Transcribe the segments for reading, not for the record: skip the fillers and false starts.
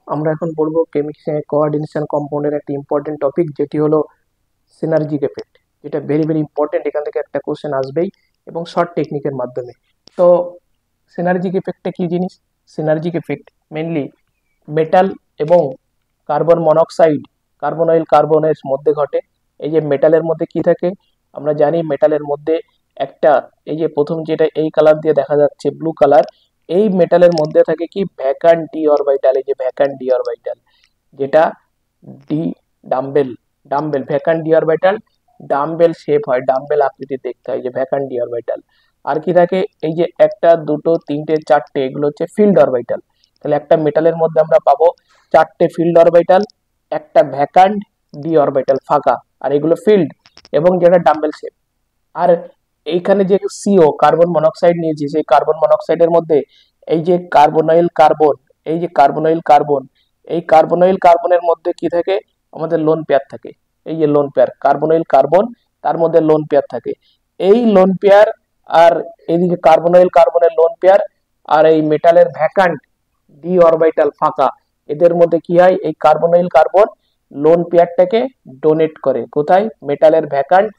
আমরা এখন পড়বো কোঅর্ডিনেশন কম্পাউন্ডের একটা ইম্পর্টেন্ট টপিক, যেটি হলো সিনার্জিক এফেক্ট, যেটা ভেরি ভেরি ইম্পর্টেন্ট। এখান থেকে একটা কোশ্চেন আসবেই এবং শর্ট টেকনিকের মাধ্যমে। তো সিনার্জিক এফেক্টটা কি জিনিস? সিনার্জিক এফেক্ট মেনলি মেটাল এবং কার্বন মনোক্সাইড, কার্বন অয়েল কার্বনের মধ্যে ঘটে। এই যে মেটালের মধ্যে কি থাকে, আমরা জানি মেটালের মধ্যে একটা, এই যে প্রথম যেটা এই কালার দিয়ে দেখা যাচ্ছে ব্লু কালার, এই মেটালের মধ্যে থাকে কি ভ্যাকান্ট ডি অরবিটাল। এই যে ভ্যাকান্ট ডি অরবিটাল, যেটা D dumbbell, dumbbell vacant d orbital dumbbell shape হয়, ডাম্বেল আকৃতি দেখতে হয়, যে ভ্যাকান্ট ডি অরবিটাল। আর কি থাকে, এই যে একটা দুটো তিনটে চারটে, এগুলো হচ্ছে ফিল্ড অরবিটাল। তাহলে একটা মেটালের মধ্যে আমরা পাবো চারটে ফিল্ড অরবিটাল, একটা ভ্যাকান্ট ডি অরবিটাল ফাঁকা, আর এগুলো ফিল্ড এবং যেটা ডাম্বেল শেপ। আর এইখানে যে সিও কার্বন মনোক্সাইড নিয়েছি, সেই কার্বন মনোক্সাইডের মধ্যে এই যে কার্বনাইল কার্বন, এই যে কার্বনাইল কার্বন, এই কার্বনাইল কার্বনের মধ্যে কি থাকে, আমাদের লোন পেয়ার থাকে। এই যে লোন পেয়ার কার্বনাইল কার্বন, তার মধ্যে লোন পেয়ার থাকে। এই লোন পেয়ার আর এইদিকে কার্বনাইল কার্বনের লোন পেয়ার আর এই মেটালের ভ্যাকান্ট ডি অরবিটাল ফাঁকা, এদের মধ্যে কি হয়, এই কার্বনাইল কার্বন লোন পেয়ারটাকে ডোনেট করে কোথায়, মেটালের ভ্যাকান্ট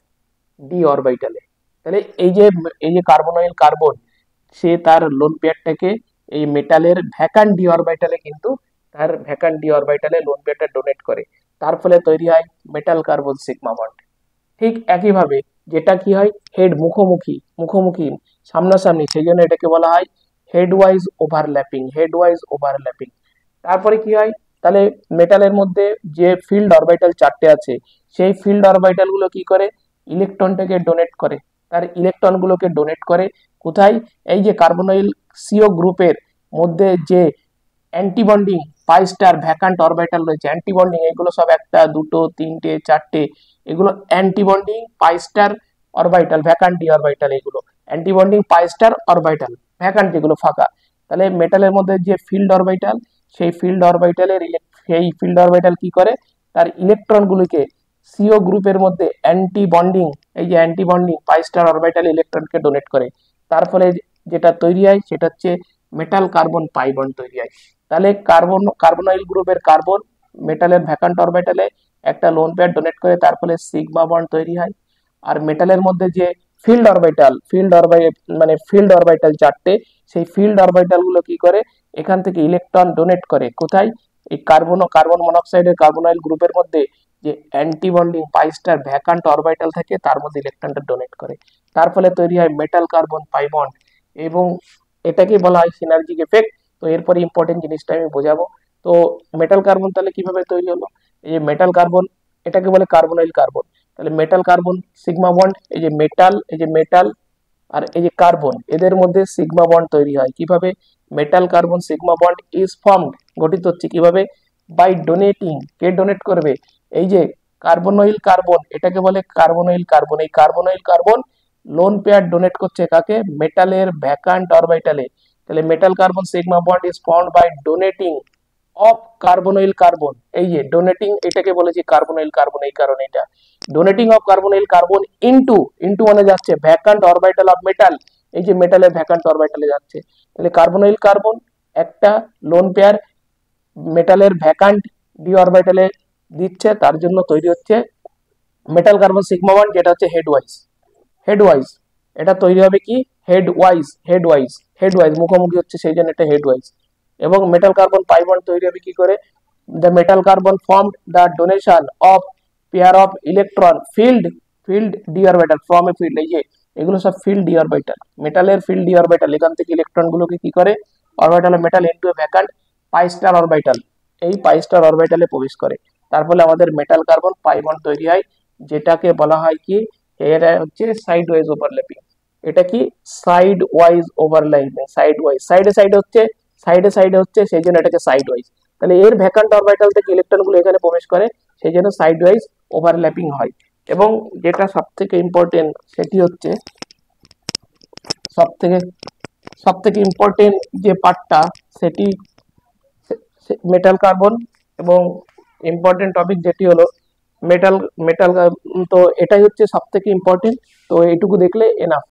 ডি অরবিটালে। তাহলে এই যে কার্বন অয়েল কার্বন, সে তার লোন পেয়ারটাকে এই মেটালের ভ্যাকান্ট ডি অরবিটালে, কিন্তু তার ভ্যাকান্ট ডি অরবিটালে লোন পেয়ারটা ডোনেট করে। তার ফলে তৈরি হয় মেটাল কার্বন সিগমা বন্ড। ঠিক একইভাবে যেটা কি হয়, হেড মুখোমুখি, মুখোমুখি সামনাসামনি, সেই জন্য এটাকে বলা হয় head wise overlapping, head wise overlapping. তারপরে কি হয়, তাহলে মেটালের মধ্যে যে ফিল্ড অরবিটাল চারটে আছে, সেই ফিল্ড অরবিটাল গুলো কি করে, ইলেকট্রনটাকে ডোনেট করে, তার ইলেকট্রন গুলোকে ডোনেট করে কোথায়, এই যে কার্বনাইল সিও গ্রুপের মধ্যে যে antibonding pi star vacant orbital রয়েছে, অ্যান্টিবন্ডিং এগুলো সব একটা দুটো তিনটে চারটে, এগুলো antibonding pi star orbital vacant d orbital, এগুলো antibonding pi star orbital vacant, যেগুলো ফাঁকা। তাহলে মেটালের মধ্যে যে ফিল্ড অরবিটাল, সেই ফিল্ড অরবিটালের সেই ফিল্ড অরবিটাল কি করে, তার ইলেকট্রন গুলিকে সিও গ্রুপের মধ্যে অ্যান্টি বন্ডিং, এই যে অ্যান্টি বন্ডিং পাই স্টার অরবিটাল ইলেকট্রনকে ডোনেট করে। তার ফলে যেটা তৈরি হয় সেটা হচ্ছে মেটাল কার্বন পাই বন্ড তৈরি হয়। তাহলে কার্বনাইল গ্রুপের কার্বন মেটালের ভ্যাকান্ট অরবিটালে একটা লোন পেয়ার ডোনেট করে, তার ফলে সিগমা বন্ড তৈরি হয়। আর মেটালের মধ্যে যে ফিল্ড অরবিটাল চারটে, সেই ফিল্ড অরবিটাল গুলো কি করে, এখান থেকে ইলেকট্রন ডোনেট করে কোথায়, এই কার্বন মনোক্সাইডের কার্বনাইল গ্রুপের মধ্যে যে অ্যান্টি বন্ডিং পাই স্টার ভ্যাকান্ট অরবিটাল থাকে, তার মধ্যে ইলেকট্রনটা ডোনেট করে। তার ফলে তৈরি হয় মেটাল কার্বন পাই বন্ড, এবং এটাকে বলা হয় সিনার্জিক এফেক্ট। তো এরপরে ইম্পর্টেন্ট জিনিসটা আমি বোঝাবো। তো মেটাল কার্বন তাহলে কিভাবে তৈরি হলো, এই যে মেটাল কার্বন, এটাকে বলে কার্বনাইল কার্বন। তাহলে মেটাল কার্বন সিগমা বন্ড, এই যে মেটাল, এই যে মেটাল আর এই যে কার্বন, এদের মধ্যে সিগমা বন্ড তৈরি হয় কিভাবে, metal carbon sigma bond is formed, গঠিত হচ্ছে কিভাবে, বাই ডোনেটিং, কে ডোনেট করবে, এই যে কার্বনাইল কার্বন, এটাকে বলে কার্বনাইল কার্বন। এই carbonyl carbon lone pair donate করছে কাকে, মেটালের ভ্যাকান্ট অরবিটালে। তাহলে metal carbon sigma bond is formed by donating of carbonyl carbon, এই যে ডোনেটিং, এটাকে বলেছি কার্বনাইল কার্বন, এই কারণে এটা donating of carbonyl carbon into, into মানে যাচ্ছে ভ্যাকান্ট অরবিটাল অফ মেটাল, এই যে মেটালের ভ্যাকান্ট অরবিটালে যাচ্ছে। তাহলে কার্বনাইল কার্বন একটা লোন পেয়ার মেটালের ভ্যাকান্ট ডি অরবিটালে দিচ্ছে, তার জন্য তৈরি হচ্ছে মেটাল কার্বন সিগমা বন্ড, যেটা হচ্ছে হেড ওয়াইজ, হেড ওয়াইজ। এটা তৈরি হবে কি, head wise, head wise, head wise মুখোমুখি হচ্ছে, সেই জন্য এটা হেড ওয়াইজ। এবং মেটাল কার্বন পাই বন্ড তৈরি হবে কি করে, the metal carbon formed the donation of pair of electron field d orbital from a field, এই যে এগুলো সব ফিল্ড ডি অরবিটাল, মেটালের ফিল্ড ডি অরবিটাল, এখান থেকে ইলেকট্রন গুলোকে কি করে, orbital metal into a vacant pi star orbital, এই পাই স্টার অরবিটালে প্রবেশ করে। তার ফলে আমাদের মেটাল কার্বন পাই বন্ড তৈরি হয়, যেটাকে বলা হয় কি, এটা হচ্ছে সাইড ওয়াইজ ওভারল্যাপিং। এটা কি, side wise overlapping, side wise, সাইডে সাইডে হচ্ছে, সাইডে সাইডে হচ্ছে, সেই জন্য এটাকে সাইড ওয়াইজ। তাহলে এর ভ্যাকান্ট অরবিটাল থেকে ইলেকট্রন গুলো এখানে প্রবেশ করে, সেই জন্য সাইড ওয়াইজ ওভারল্যাপিং হয়। এবং যেটা সব থেকে ইম্পর্টেন্ট, সেটি হচ্ছে সব থেকে সব থেকে ইম্পর্টেন্ট যে পার্টটা, সেটি মেটাল কার্বন, এবং ইম্পর্টেন্ট টপিক যেটি হলো মেটাল মেটাল। তো এটাই হচ্ছে সব থেকে ইম্পর্টেন্ট। তো এইটুকু দেখলে এনাফ।